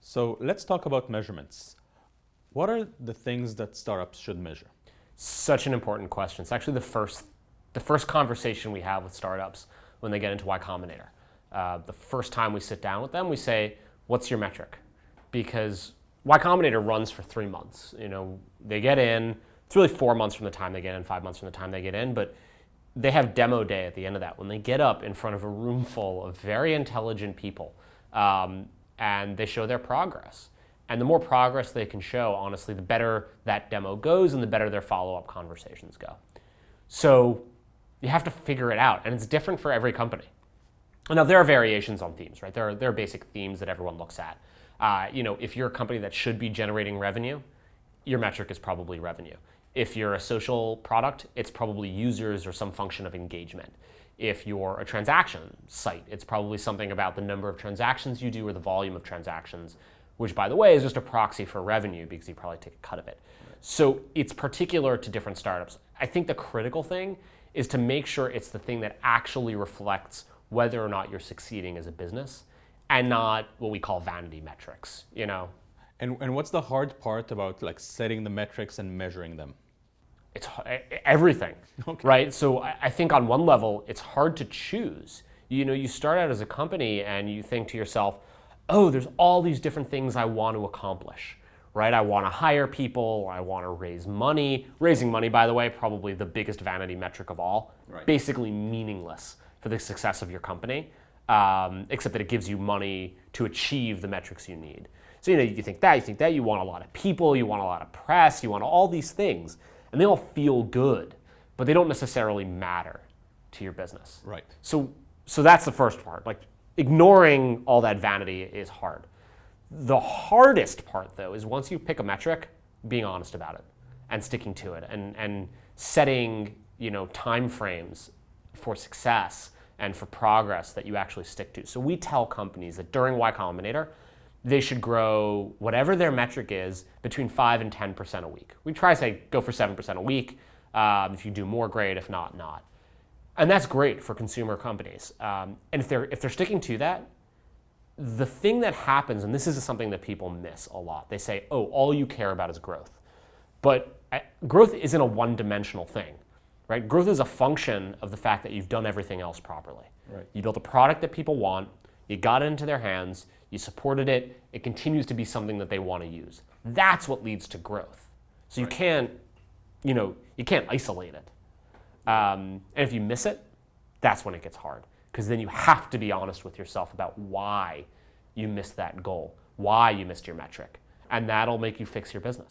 So let's talk about measurements. What are the things that startups should measure? Such an important question. It's actually the first conversation we have with startups when they get into Y Combinator. The first time we sit down with them, we say, what's your metric? Because Y Combinator runs for 3 months. They get in, it's really 4 months from the time they get in, 5 months from the time they get in, but they have demo day at the end of that when they get up in front of a room full of very intelligent people and they show their progress. And the more progress they can show, honestly, the better that demo goes and the better their follow-up conversations go. So you have to figure it out, and it's different for every company. Now, there are variations on themes, right? There are basic themes that everyone looks at. If you're a company that should be generating revenue, your metric is probably revenue. If you're a social product, it's probably users or some function of engagement. If you're a transaction site, it's probably something about the number of transactions you do or the volume of transactions, which, by the way, is just a proxy for revenue because you probably take a cut of it. Right. So it's particular to different startups. I think the critical thing is to make sure it's the thing that actually reflects whether or not you're succeeding as a business and not what we call vanity metrics, And what's the hard part about setting the metrics and measuring them? It's everything, okay. Right? So I think on one level, it's hard to choose. You start out as a company and you think to yourself, oh, there's all these different things I want to accomplish, right? I want to hire people, I want to raise money. Raising money, by the way, probably the biggest vanity metric of all. Right. Basically meaningless for the success of your company, except that it gives you money to achieve the metrics you need. So you think that, you want a lot of people, you want a lot of press, you want all these things, and they all feel good, but they don't necessarily matter to your business. Right. So that's the first part. Ignoring all that vanity is hard. The hardest part, though, is once you pick a metric, being honest about it and sticking to it and setting time frames for success and for progress that you actually stick to. So we tell companies that during Y Combinator, they should grow whatever their metric is between 5 and 10% a week. We try to say go for 7% a week. If you do more, great. If not, not. And that's great for consumer companies. And if they're sticking to that, the thing that happens, and this is something that people miss a lot, they say, oh, all you care about is growth. But growth isn't a one-dimensional thing, right? Growth is a function of the fact that you've done everything else properly. Right. You built a product that people want, you got it into their hands, you supported it, it continues to be something that they want to use. That's what leads to growth. So you can't isolate it. And if you miss it, that's when it gets hard. Because then you have to be honest with yourself about why you missed that goal, why you missed your metric. And that'll make you fix your business.